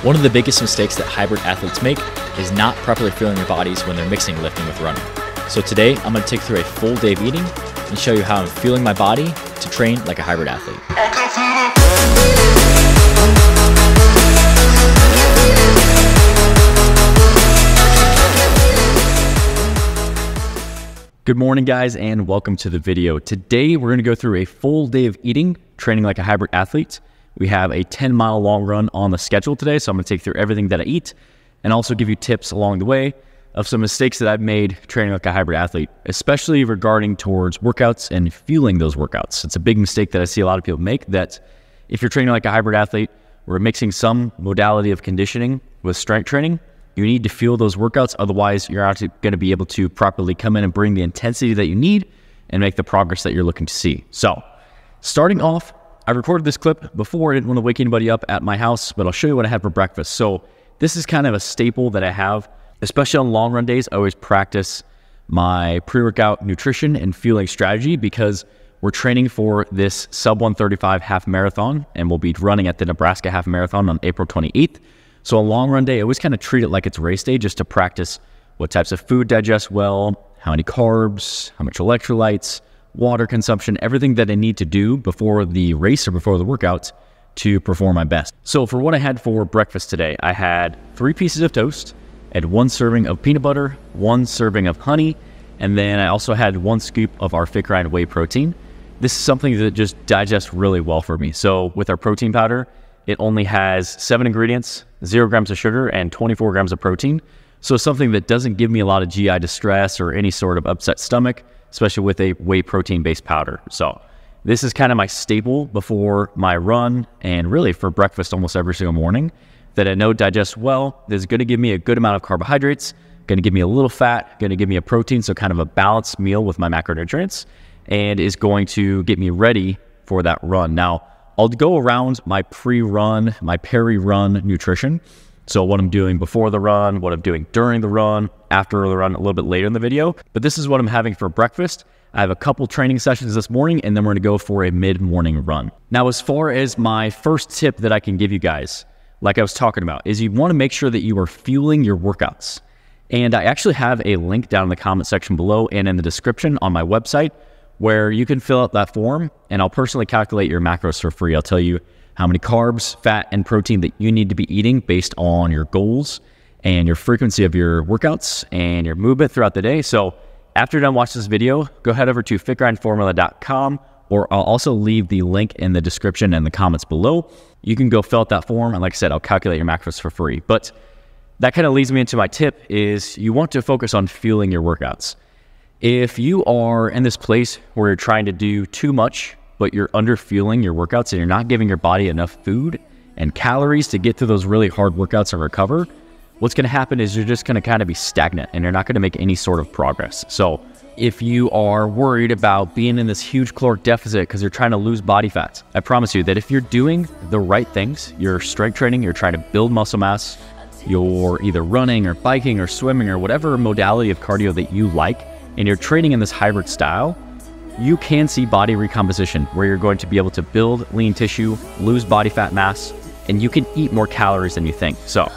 One of the biggest mistakes that hybrid athletes make is not properly fueling their bodies when they're mixing lifting with running. So today, I'm going to take you through a full day of eating and show you how I'm fueling my body to train like a hybrid athlete. Good morning, guys, and welcome to the video. Today, we're going to go through a full day of eating, training like a hybrid athlete. We have a 10-mile long run on the schedule today, so I'm going to take you through everything that I eat and also give you tips along the way of some mistakes that I've made training like a hybrid athlete, especially regarding towards workouts and fueling those workouts. It's a big mistake that I see a lot of people make, that if you're training like a hybrid athlete, we're mixing some modality of conditioning with strength training. You need to fuel those workouts, otherwise you're not going to be able to properly come in and bring the intensity that you need and make the progress that you're looking to see. So, starting off, I recorded this clip before. I didn't want to wake anybody up at my house, but I'll show you what I had for breakfast. So this is kind of a staple that I have, especially on long run days. I always practice my pre-workout nutrition and fueling strategy because we're training for this sub 135 half marathon, and we'll be running at the Nebraska half marathon on April 28th. So a long run day, I always kind of treat it like it's race day, just to practice what types of food digest well, how many carbs, how much electrolytes, water consumption, everything that I need to do before the race or before the workout to perform my best. So for what I had for breakfast today, I had 3 pieces of toast, I had 1 serving of peanut butter, 1 serving of honey, and then I also had 1 scoop of our Fit Grind whey protein. This is something that just digests really well for me. So with our protein powder, it only has 7 ingredients, 0 grams of sugar, and 24 grams of protein. So something that doesn't give me a lot of GI distress or any sort of upset stomach, especially with a whey protein-based powder. So this is kind of my staple before my run and really for breakfast almost every single morning that I know digests well. This is going to give me a good amount of carbohydrates, going to give me a little fat, going to give me a protein, so kind of a balanced meal with my macronutrients, and is going to get me ready for that run. Now, I'll go around my pre-run, my peri-run nutrition. So what I'm doing before the run, what I'm doing during the run, after the run, a little bit later in the video. But this is what I'm having for breakfast. I have a couple training sessions this morning, and then we're gonna go for a mid-morning run. Now, as far as my first tip that I can give you guys, like I was talking about, is you wanna make sure that you are fueling your workouts. And I actually have a link down in the comment section below and in the description on my website where you can fill out that form, and I'll personally calculate your macros for free. I'll tell you how many carbs, fat, and protein that you need to be eating based on your goals and your frequency of your workouts and your movement throughout the day. So after you're done watching this video, go head over to fitgrindformula.com, or I'll also leave the link in the description and the comments below. You can go fill out that form, and like I said, I'll calculate your macros for free. But that kind of leads me into my tip is you want to focus on fueling your workouts. If you are in this place where you're trying to do too much, but you're under fueling your workouts and you're not giving your body enough food and calories to get through those really hard workouts and recover, what's going to happen is you're just going to kind of be stagnant and you're not going to make any sort of progress. So if you are worried about being in this huge caloric deficit because you're trying to lose body fat, I promise you that if you're doing the right things, you're strength training, you're trying to build muscle mass, you're either running or biking or swimming or whatever modality of cardio that you like, and you're training in this hybrid style, you can see body recomposition where you're going to be able to build lean tissue, lose body fat mass, and you can eat more calories than you think. So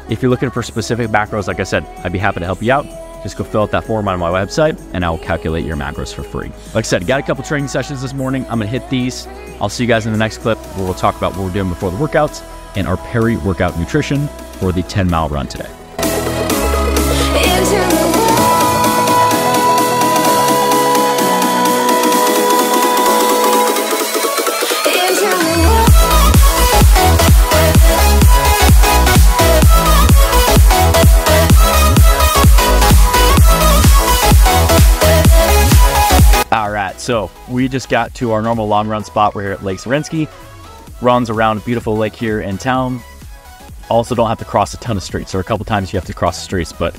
if you're looking for specific macros, like I said, I'd be happy to help you out. Just go fill out that form on my website and I'll calculate your macros for free. Like I said, got a couple training sessions this morning. I'm gonna hit these. I'll see you guys in the next clip where we'll talk about what we're doing before the workouts and our peri-workout nutrition for the 10-mile run today. All right, so we just got to our normal long run spot. We're here at Lake Zorinsky. Runs around a beautiful lake here in town. Also don't have to cross a ton of streets. There are a couple times you have to cross the streets, but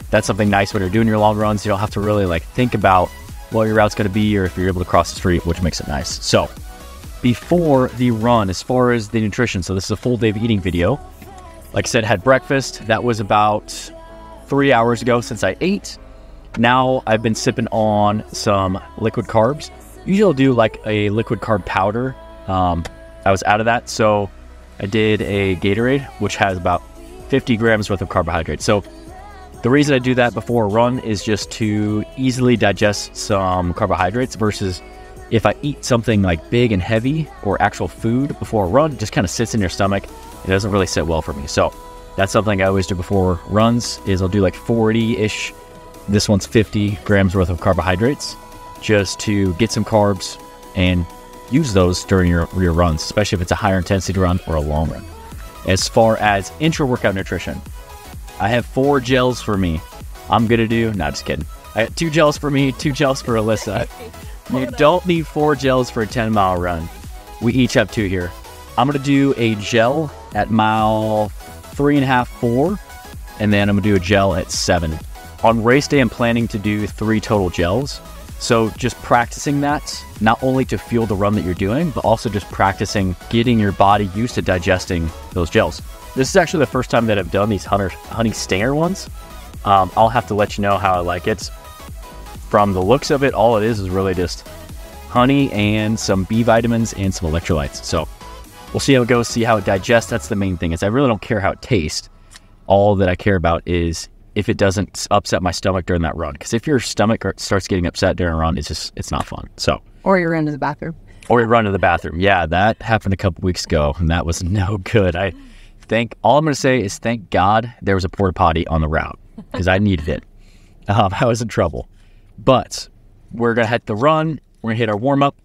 that's something nice when you're doing your long runs. You don't have to really like think about what your route's gonna be or if you're able to cross the street, which makes it nice. So before the run, as far as the nutrition, so this is a full day of eating video. Like I said, had breakfast. That was about 3 hours ago since I ate. Now I've been sipping on some liquid carbs. Usually I'll do like a liquid carb powder. I was out of that, so I did a Gatorade, which has about 50 grams worth of carbohydrates. So the reason I do that before a run is just to easily digest some carbohydrates versus if I eat something like big and heavy or actual food before a run, it just kind of sits in your stomach. It doesn't really sit well for me. So that's something I always do before runs is I'll do like 40-ish. This one's 50 grams worth of carbohydrates just to get some carbs and use those during your runs, especially if it's a higher intensity run or a long run. As far as intra-workout nutrition, I have 4 gels for me. I'm going to do, no, just kidding. I have 2 gels for me, 2 gels for Alyssa. You don't need 4 gels for a 10-mile run. We each have 2 here. I'm going to do a gel at mile 3.5, 4, and then I'm going to do a gel at 7. On race day, I'm planning to do 3 total gels. So just practicing that, not only to fuel the run that you're doing, but also just practicing getting your body used to digesting those gels. This is actually the first time that I've done these honey stinger ones. I'll have to let you know how I like it. From the looks of it, all it is really just honey and some B vitamins and some electrolytes. So we'll see how it goes, see how it digests. That's the main thing. Is I really don't care how it tastes. All that I care about is if it doesn't upset my stomach during that run. Because if your stomach starts getting upset during a run, it's not fun. So or you run to the bathroom. Or you run to the bathroom. Yeah, that happened a couple weeks ago, and that was no good. All I'm going to say is thank God there was a porta potty on the route because I needed it. I was in trouble. But we're going to hit the run. We're going to hit our warm-up.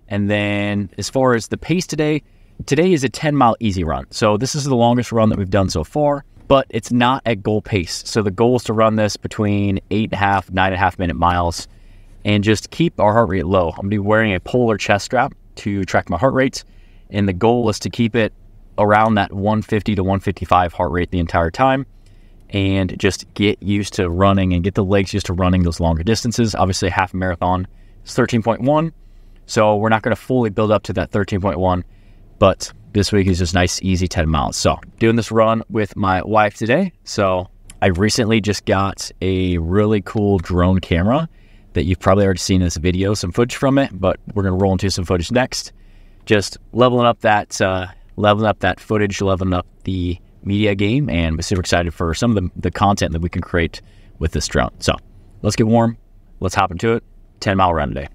And then as far as the pace today is a 10-mile easy run. So this is the longest run that we've done so far, but it's not at goal pace. So the goal is to run this between 8.5, 9.5 minute miles and just keep our heart rate low. I'm going to be wearing a polar chest strap to track my heart rate. And the goal is to keep it around that 150 to 155 heart rate the entire time. And just get used to running and get the legs used to running those longer distances. Obviously, half a marathon is 13.1. So we're not going to fully build up to that 13.1. But this week is just nice, easy 10 miles. So doing this run with my wife today. So I recently just got a really cool drone camera that you've probably already seen in this video, some footage from it, but we're going to roll into some footage next. Just leveling up that footage, leveling up the media game, and we're super excited for some of the content that we can create with this drone. So let's get warm. Let's hop into it. 10-mile run today.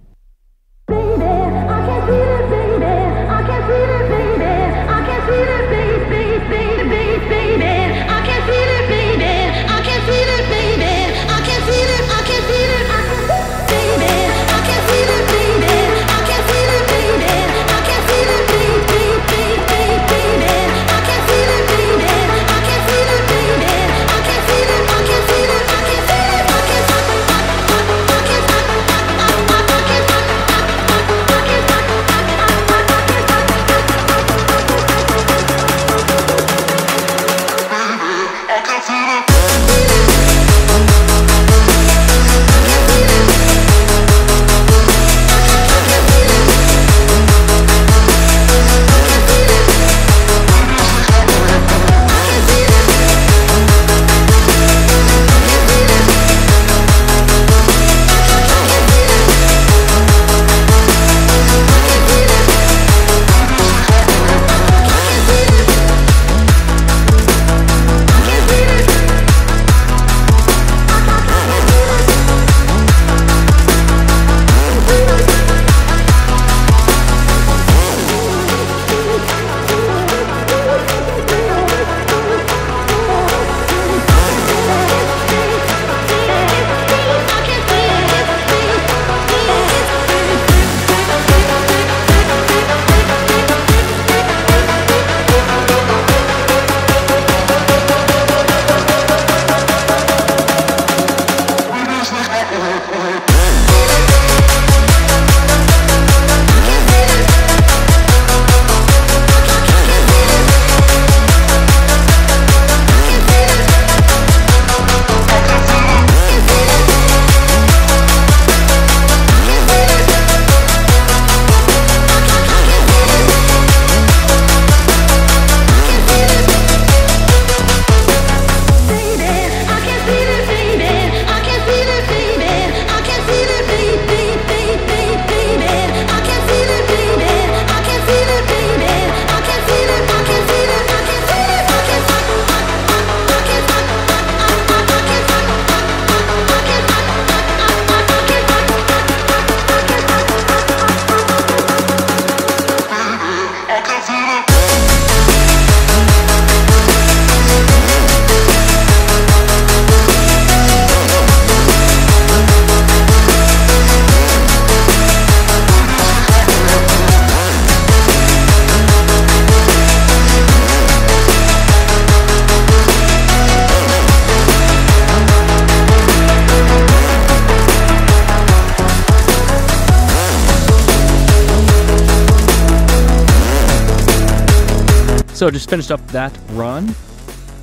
So just finished up that run,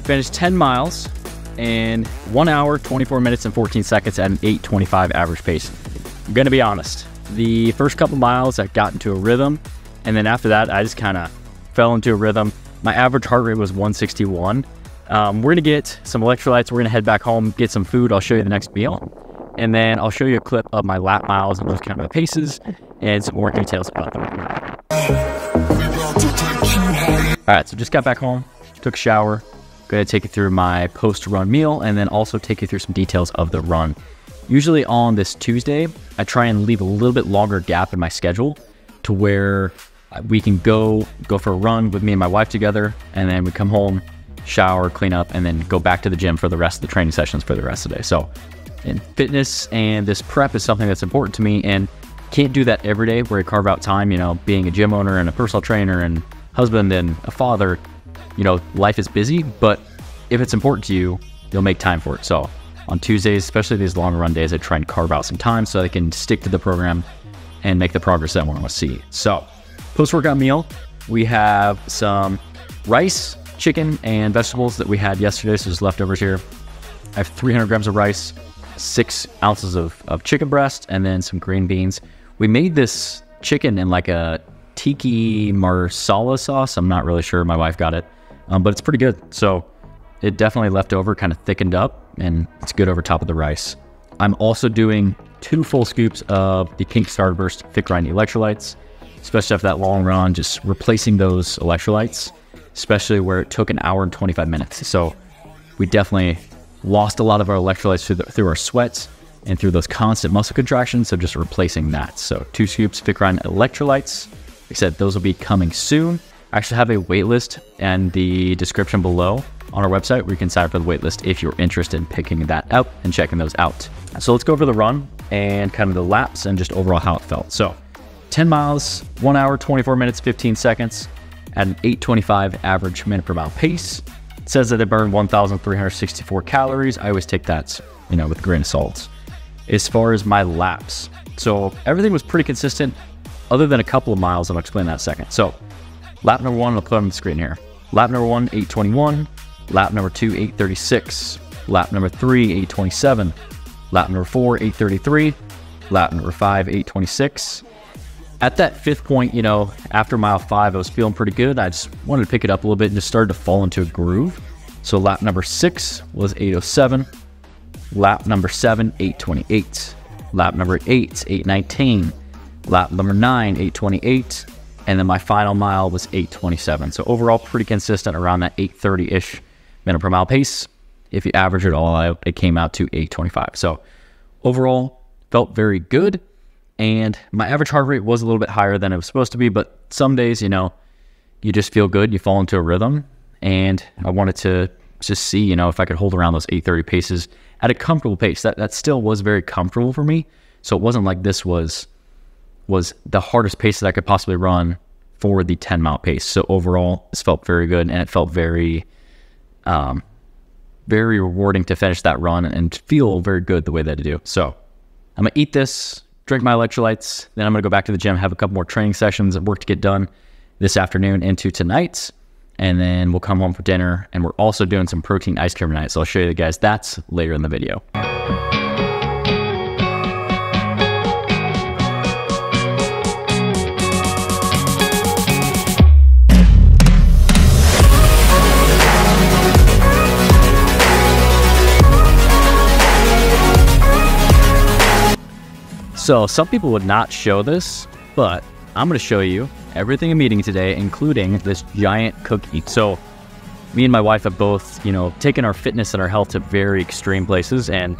finished 10 miles in 1 hour, 24 minutes and 14 seconds at an 8:25 average pace. I'm gonna be honest, the first couple miles I got into a rhythm, and then after that I just kind of fell into a rhythm. My average heart rate was 161. We're gonna get some electrolytes, we're gonna head back home, get some food, I'll show you the next meal, and then I'll show you a clip of my lap miles and those kind of paces and some more details about them. All right, so just got back home, took a shower, going to take you through my post-run meal and then also take you through some details of the run. Usually on this Tuesday, I try and leave a little bit longer gap in my schedule to where we can go for a run with me and my wife together, and then we come home, shower, clean up, and then go back to the gym for the rest of the training sessions for the rest of the day. So in fitness and this prep is something that's important to me, and can't do that every day where I carve out time, you know, being a gym owner and a personal trainer and husband and a father, you know, life is busy, but if it's important to you, you'll make time for it. So on Tuesdays, especially these long run days, I try and carve out some time so I can stick to the program and make the progress that I want to see. So post-workout meal, we have some rice, chicken, and vegetables that we had yesterday, so there's leftovers here. I have 300 grams of rice, 6 ounces of chicken breast, and then some green beans. We made this chicken in like a tiki marsala sauce. I'm not really sure, my wife got it, but it's pretty good. So it definitely left over, kind of thickened up, and it's good over top of the rice. I'm also doing 2 full scoops of the Pink Starburst Fit Grind electrolytes, especially after that long run, just replacing those electrolytes, especially where it took an hour and 25 minutes. So we definitely lost a lot of our electrolytes through our sweats and through those constant muscle contractions, so just replacing that. So 2 scoops Fit Grind electrolytes. Like I said, those will be coming soon. I actually have a wait list in the description below on our website where you can sign up for the wait list if you're interested in picking that up and checking those out. So let's go over the run and kind of the laps and just overall how it felt. So 10 miles, 1 hour, 24 minutes, 15 seconds at an 8:25 average minute per mile pace. It says that it burned 1,364 calories. I always take that, you know, with a grain of salt. As far as my laps, so everything was pretty consistent other than a couple of miles, and I'll explain that in a second. So lap number 1, I'll put on the screen here. Lap number 1, 8:21. Lap number 2, 8:36. Lap number 3, 8:27. Lap number 4, 8:33. Lap number 5, 8:26. At that 5th point, you know, after mile 5, I was feeling pretty good. I just wanted to pick it up a little bit and just started to fall into a groove. So lap number 6 was 8:07. Lap number 7, 8:28. Lap number 8, 8:19. Lap number 9, 8:28. And then my final mile was 8:27. So overall, pretty consistent around that 8:30-ish minute per mile pace. If you average it all out, it came out to 8:25. So overall, felt very good. And my average heart rate was a little bit higher than it was supposed to be, but some days, you know, you just feel good, you fall into a rhythm. And I wanted to just see, you know, if I could hold around those 8:30 paces at a comfortable pace. That still was very comfortable for me. So it wasn't like this was the hardest pace that I could possibly run for the 10-mile pace. So overall, this felt very good, and it felt very, very rewarding to finish that run and feel very good the way that I do. So I'm gonna eat this, drink my electrolytes, then I'm gonna go back to the gym, have a couple more training sessions of work to get done this afternoon into tonight, and then we'll come home for dinner. And we're also doing some protein ice cream tonight, so I'll show you guys that's later in the video. So some people would not show this, but I'm going to show you everything I'm eating today, including this giant cookie. So me and my wife have both, you know, taken our fitness and our health to very extreme places, and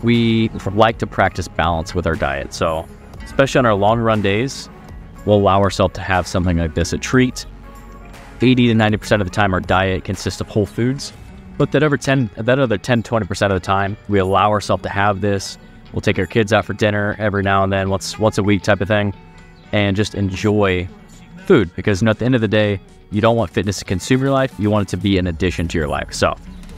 we like to practice balance with our diet. So especially on our long run days, we'll allow ourselves to have something like this, a treat. 80 to 90% of the time, our diet consists of whole foods, but that other 10, 20% of the time, we allow ourselves to have this. We'll take our kids out for dinner every now and then, once a week type of thing, and just enjoy food. Because, you know, at the end of the day, you don't want fitness to consume your life. You want it to be an addition to your life. So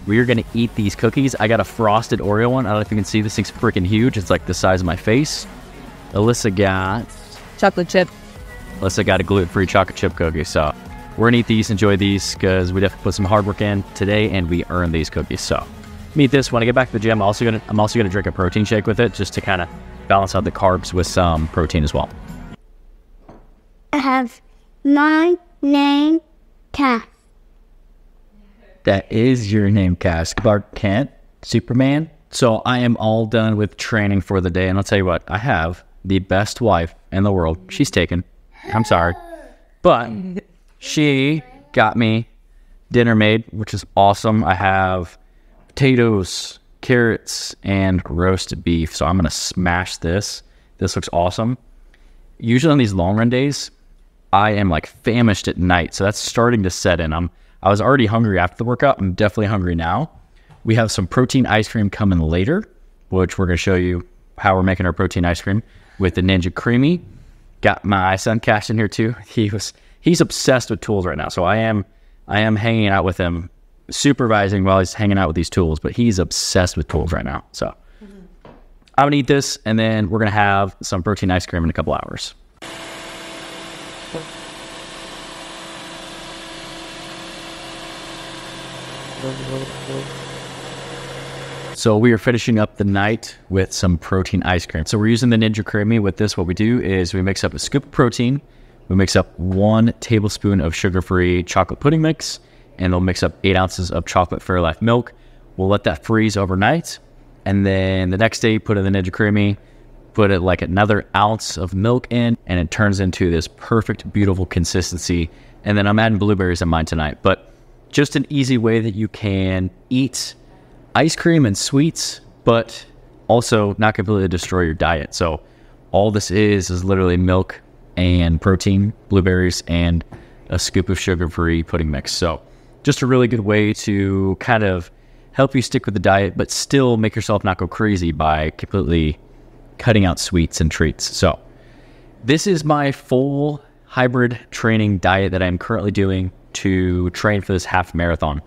we're going to eat these cookies. I got a frosted Oreo one. I don't know if you can see, this thing's freaking huge. It's like the size of my face. Alyssa got chocolate chip. Alyssa got a gluten-free chocolate chip cookie. So we're gonna eat these, enjoy these, because we definitely put some hard work in today and we earned these cookies. So I'm gonna eat this. When I get back to the gym, I'm also gonna drink a protein shake with it, just to kind of balance out the carbs with some protein as well. I have my name, Cass. That is your name, Cass. Clark Kent, Superman. So I am all done with training for the day, and I'll tell you what, I have the best wife in the world. She's taken. I'm sorry. But she got me dinner made, which is awesome. I have potatoes, carrots, and roasted beef. So I'm going to smash this. This looks awesome. Usually on these long run days, I am like famished at night. So that's starting to set in. I was already hungry after the workout. I'm definitely hungry now. We have some protein ice cream coming later, which we're going to show you how we're making our protein ice cream with the Ninja Creami. Got my son Cash in here too. He's obsessed with tools right now. So I am hanging out with him, supervising while he's hanging out with these tools, but he's obsessed with tools right now. So I'm gonna eat this, and then we're gonna have some protein ice cream in a couple hours. So we are finishing up the night with some protein ice cream. So we're using the Ninja Creami. With this, what we do is we mix up a scoop of protein, we mix up 1 tablespoon of sugar-free chocolate pudding mix, and we'll mix up 8 ounces of chocolate Fairlife milk. We'll let that freeze overnight, and then the next day, put in the Ninja Creami, put it like another ounce of milk in, and it turns into this perfect, beautiful consistency. And then I'm adding blueberries in mine tonight. But just an easy way that you can eat ice cream and sweets, but also not completely destroy your diet. So all this is literally milk and protein, blueberries, and a scoop of sugar-free pudding mix. So just a really good way to kind of help you stick with the diet, but still make yourself not go crazy by completely cutting out sweets and treats. So this is my full hybrid training diet that I'm currently doing to train for this half marathon.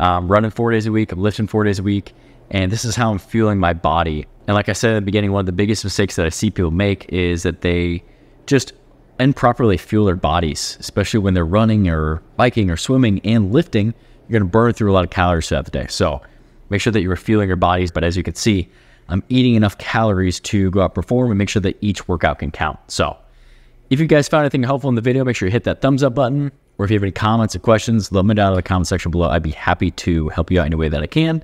I'm running 4 days a week, I'm lifting 4 days a week, and this is how I'm fueling my body. And like I said at the beginning, one of the biggest mistakes that I see people make is that they just improperly fuel their bodies, especially when they're running or biking or swimming and lifting. You're going to burn through a lot of calories throughout the day. So make sure that you're fueling your bodies. But as you can see, I'm eating enough calories to go out perform and make sure that each workout can count. So if you guys found anything helpful in the video, make sure you hit that thumbs up button. Or if you have any comments or questions, let me know down in the comment section below. I'd be happy to help you out in any way that I can.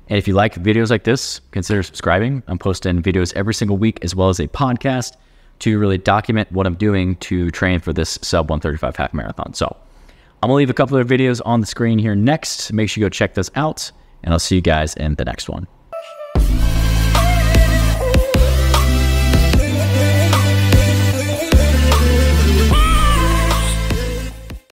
And if you like videos like this, consider subscribing. I'm posting videos every single week, as well as a podcast to really document what I'm doing to train for this sub 135 half marathon. So I'm gonna leave a couple of videos on the screen here next. Make sure you go check those out, and I'll see you guys in the next one.